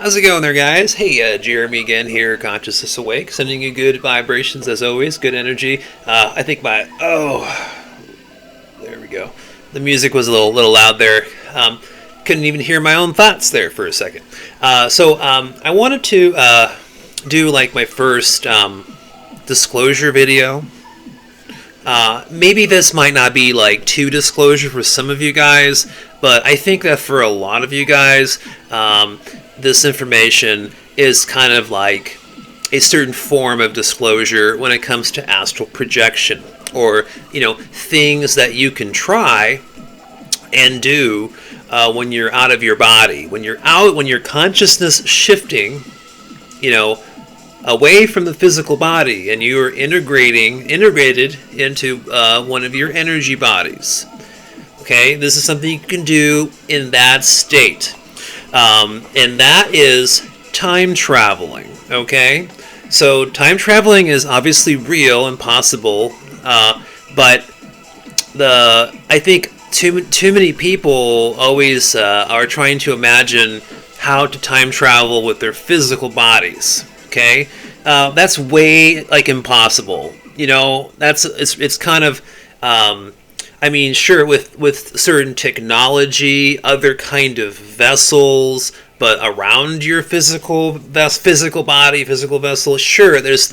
How's it going there, guys? Hey, Jeremy again here, Consciousness Awake, sending you good vibrations as always, good energy. I think there we go. The music was a little loud there. Couldn't even hear my own thoughts there for a second. I wanted to do like my first disclosure video. Maybe this might not be like too disclosure for some of you guys, but I think that for a lot of you guys, this information is kind of like a certain form of disclosure when it comes to astral projection, or things that you can try and do when you're out of your body, when your consciousness shifting, away from the physical body, and you are integrated into one of your energy bodies. Okay, this is something you can do in that state. And that is time traveling, okay? So time traveling is obviously real and possible, but I think too many people always are trying to imagine how to time travel with their physical bodies, okay? That's way impossible. It's kind of sure, with certain technology, other kind of vessels, but around your physical body, physical vessel, sure, there's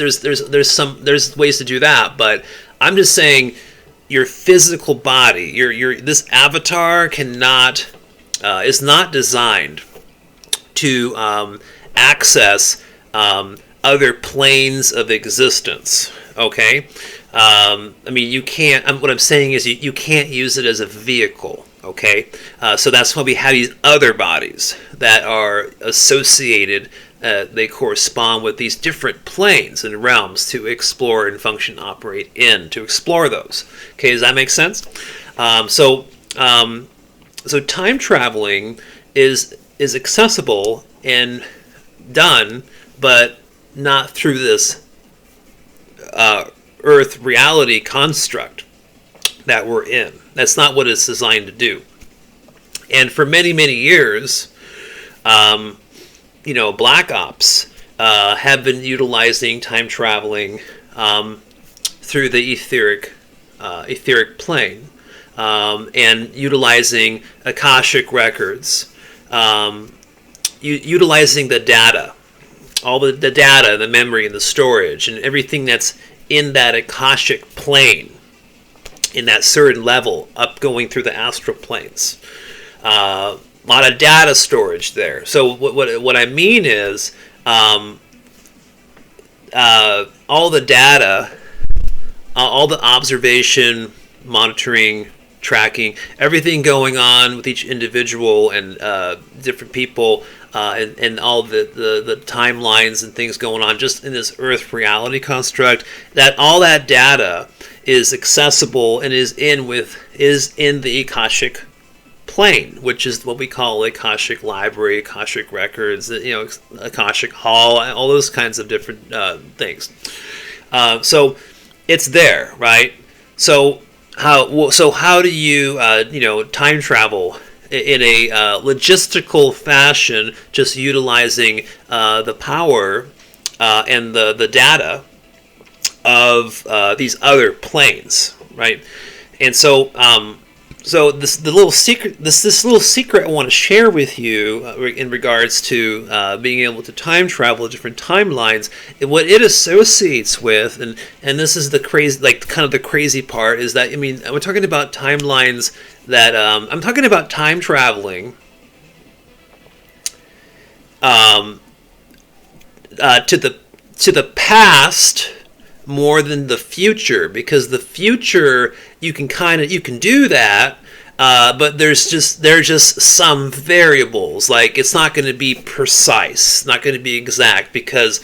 ways to do that. But I'm just saying, your physical body, your this avatar is not designed to access other planes of existence. Okay. You can't. What I'm saying is, you can't use it as a vehicle. Okay, so that's why we have these other bodies that are associated. They correspond with these different planes and realms to explore and function, operate in, to explore those. Okay, does that make sense? So time traveling is accessible and done, but not through this Earth reality construct that we're in. That's not what it's designed to do. And for many, many years, Black Ops have been utilizing time traveling through the etheric plane, and utilizing Akashic records, utilizing the data, all the data, the memory, and the storage, and everything that's in that Akashic plane, in that certain level, up going through the astral planes. A lot of data storage there. So what I mean is, all the data, all the observation, monitoring, tracking, everything going on with each individual and different people, and all the timelines and things going on just in this Earth reality construct, that all that data is accessible and is in the Akashic plane, which is what we call Akashic library, Akashic records, Akashic hall, all those kinds of different things. So it's there, right? So how do you time travel in a logistical fashion, just utilizing the power and the data of these other planes, right? And so this little secret I want to share with you in regards to being able to time travel different timelines. What it associates with, and this is the crazy, kind of the crazy part, is that we're talking about timelines that I'm talking about time traveling to the past more than the future, because the future you can do that, but there's just some variables. Like, it's not going to be precise, not going to be exact, because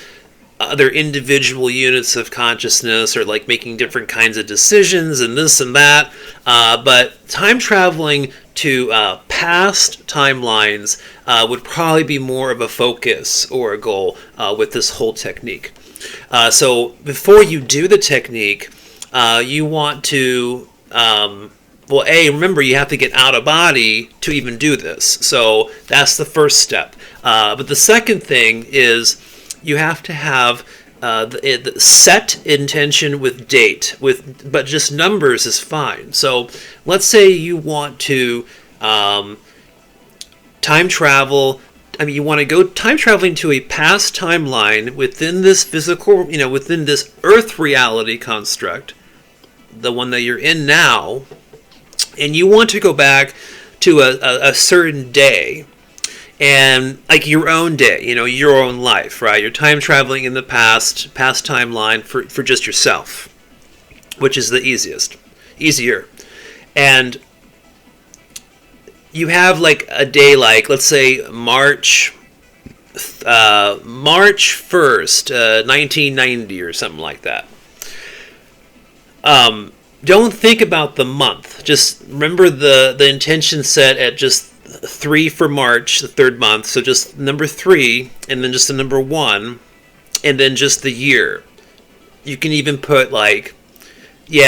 other individual units of consciousness are making different kinds of decisions and this and that. But time traveling to past timelines would probably be more of a focus or a goal with this whole technique. So before you do the technique, you want to Well, remember, you have to get out of body to even do this. So that's the first step. But the second thing is you have to have the set intention with date, but just numbers is fine. So let's say you want to time travel. You want to go time traveling to a past timeline within this physical, within this Earth reality construct, the one that you're in now, and you want to go back to a certain day, and like your own day, your own life, right? You're time traveling in the past timeline for just yourself, which is the easier. And you have like a day, like let's say March 1st, 1990 or something like that. Don't think about the month. Just remember the intention set at just 3 for March, the third month. So just number 3, and then just the number 1, and then just the year. You can even put like, you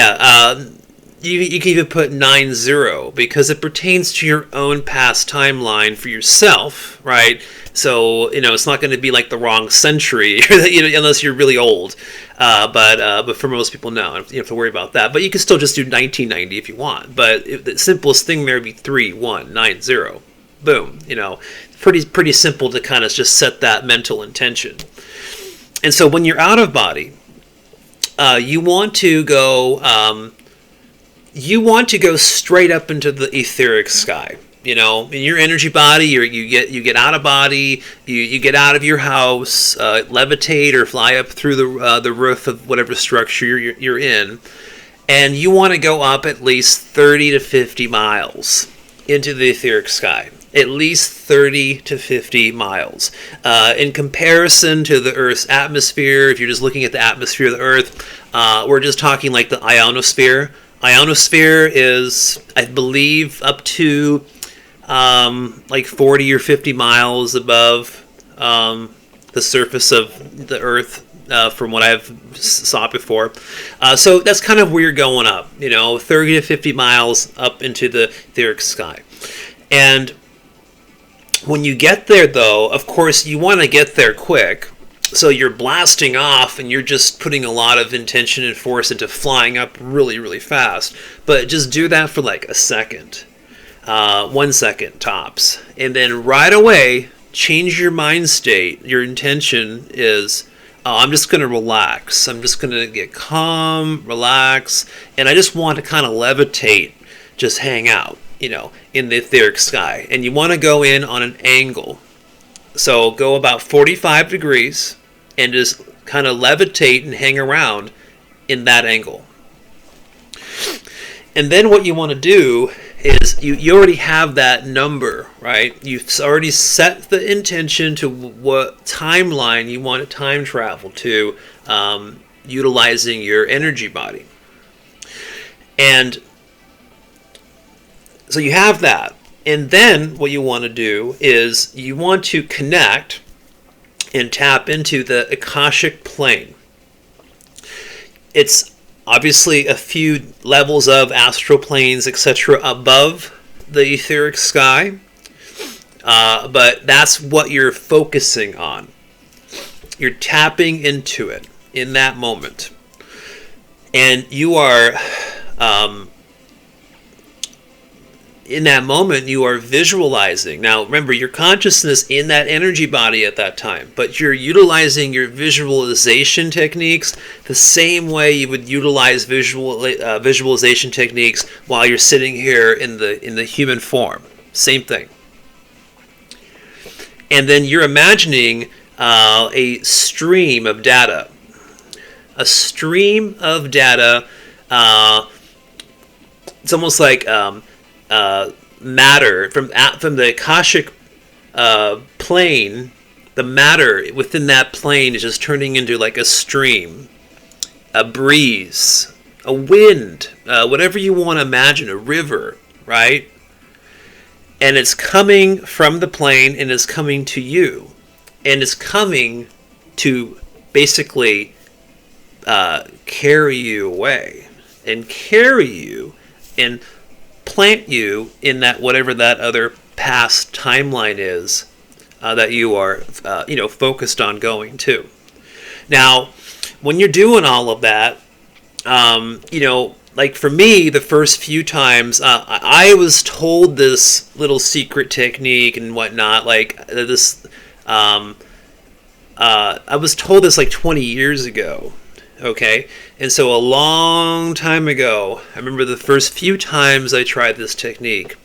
can even put 90 because it pertains to your own past timeline for yourself, right? So it's not going to be like the wrong century, unless you're really old. But for most people, no, you don't have to worry about that. But you can still just do 1990 if you want. But the simplest thing there would be 3190. Boom. Pretty simple to kind of just set that mental intention. And so when you're out of body, you want to go straight up into the etheric sky. In your energy body, you get out of body, you get out of your house, levitate or fly up through the roof of whatever structure you're in, and you want to go up at least 30 to 50 miles into the etheric sky. At least 30 to 50 miles. In comparison to the Earth's atmosphere, if you're just looking at the atmosphere of the Earth, we're just talking like the ionosphere. Ionosphere is, I believe, up to like 40 or 50 miles above the surface of the Earth, from what I've saw before. So that's kind of where you're going up, 30 to 50 miles up into the etheric sky. And when you get there, though, of course, you want to get there quick. So you're blasting off and you're just putting a lot of intention and force into flying up really, really fast. But just do that for like a second. 1 second tops. And then right away, change your mind state. Your intention is, I'm just going to relax. I'm just going to get calm, relax. And I just want to kind of levitate, just hang out, in the etheric sky. And you want to go in on an angle. So go about 45 degrees and just kind of levitate and hang around in that angle. And then what you want to do is you already have that number, right? You've already set the intention to what timeline you want to time travel to, utilizing your energy body. And so you have that. And then what you want to do is you want to connect and tap into the Akashic plane. It's obviously a few levels of astral planes, etc., above the etheric sky, but that's what you're focusing on. You're tapping into it in that moment. And you are... in that moment, you are visualizing. Now, remember, your consciousness in that energy body at that time, but you're utilizing your visualization techniques the same way you would utilize visualization techniques while you're sitting here in the human form. Same thing. And then you're imagining a stream of data. A stream of data. It's almost like... matter from the Akashic plane. The matter within that plane is just turning into like a stream, a breeze, a wind, whatever you want to imagine, a river, right? And it's coming from the plane and it's coming to you, and it's coming to basically carry you away and carry you and plant you in that whatever that other past timeline is that you are, focused on going to. Now, when you're doing all of that, like for me, the first few times, I was told this little secret technique and whatnot, like this. I was told this like 20 years ago. Okay, and so a long time ago, I remember the first few times I tried this technique,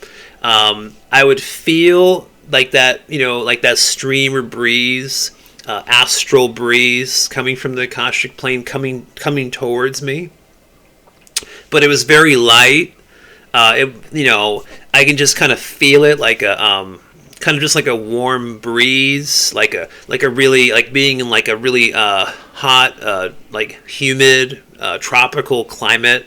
I would feel like that, like that stream or breeze, astral breeze coming from the Akashic plane, coming towards me. But it was very light. I can just kind of feel it, like a kind of just like a warm breeze, like a really, like being in like a really hot, like humid, tropical climate,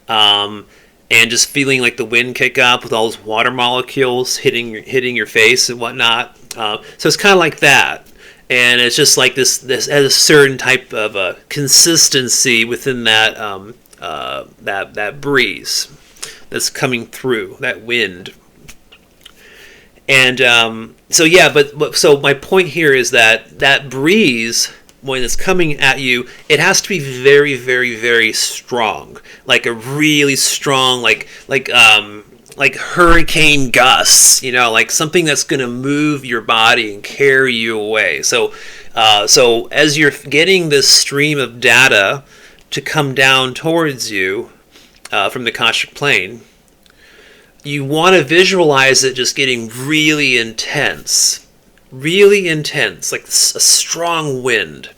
and just feeling like the wind kick up with all those water molecules hitting your face and whatnot. So it's kind of like that, and it's just like this has a certain type of consistency within that that breeze that's coming through, that wind. And so my point here is that breeze, when it's coming at you, it has to be very, very, very strong, like a really strong, like hurricane gusts, like something that's going to move your body and carry you away. So as you're getting this stream of data to come down towards you from the Akashic plane, you want to visualize it just getting really intense, like a strong wind.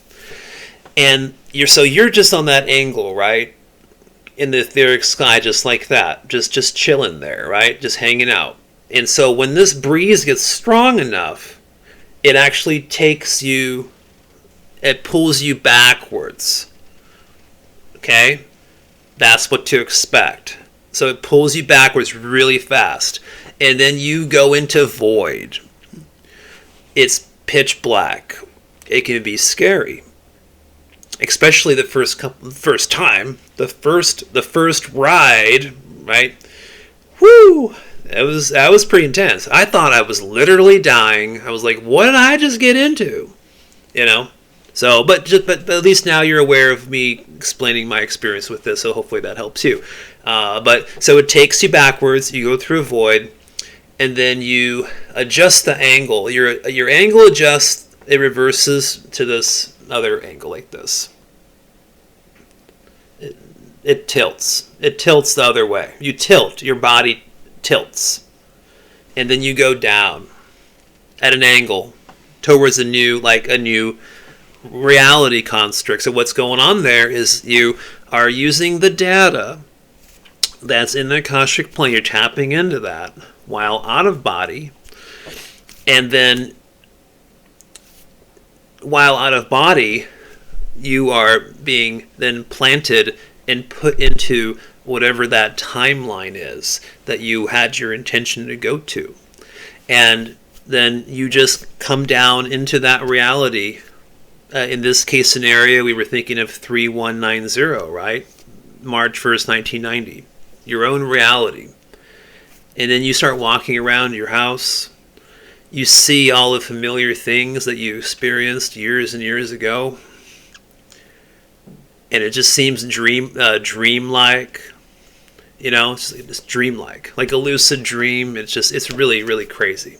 And you're just on that angle, right? In the etheric sky, just like that, just chilling there, right? Just hanging out. And so when this breeze gets strong enough, it actually it pulls you backwards. Okay? That's what to expect. So it pulls you backwards really fast. And then you go into void. It's pitch black. It can be scary. Especially the first time. The first ride, right? Woo! That was pretty intense. I thought I was literally dying. I was like, what did I just get into? So, but at least now you're aware of me explaining my experience with this, so hopefully that helps you. So it takes you backwards, you go through a void, and then you adjust the angle. Your angle adjusts, it reverses to this other angle like this. It tilts. It tilts the other way. You tilt, your body tilts. And then you go down at an angle towards a new reality construct. So what's going on there is you are using the data that's in the Akashic plane. You're tapping into that while out of body. And then while out of body, you are being then planted and put into whatever that timeline is that you had your intention to go to. And then you just come down into that reality. In this case scenario, we were thinking of 3190, right? March 1st, 1990. Your own reality. And then you start walking around your house. You see all the familiar things that you experienced years and years ago. And it just seems dreamlike. It's just dreamlike. Like a lucid dream. It's really, really crazy.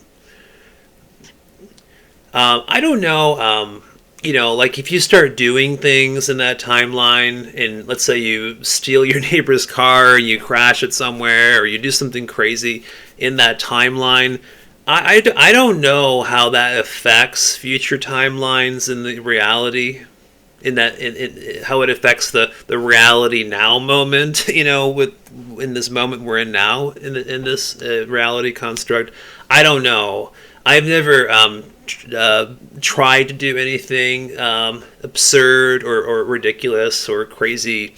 I don't know... like if you start doing things in that timeline, and let's say you steal your neighbor's car, you crash it somewhere, or you do something crazy in that timeline, I don't know how that affects future timelines in the reality, in how it affects the reality now moment, in this moment we're in now, in this reality construct. I don't know. I've never tried to do anything absurd or ridiculous or crazy,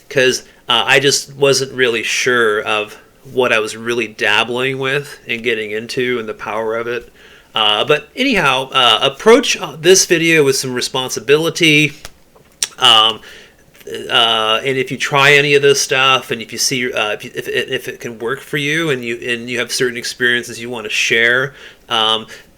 because I just wasn't really sure of what I was really dabbling with and getting into and the power of it. But anyhow, approach this video with some responsibility. And if you try any of this stuff, and if you see if it can work for you, and you have certain experiences you want to share,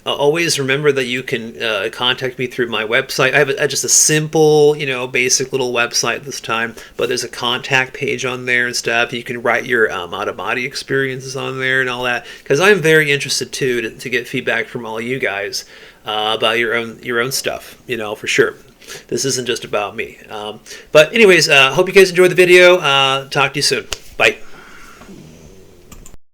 always remember that you can contact me through my website. I have just a simple, basic little website this time, but there's a contact page on there and stuff. You can write your out-of-body experiences on there and all that, because I'm very interested too to get feedback from all you guys about your own stuff, for sure. This isn't just about me. But anyways, hope you guys enjoyed the video. Talk to you soon. Bye.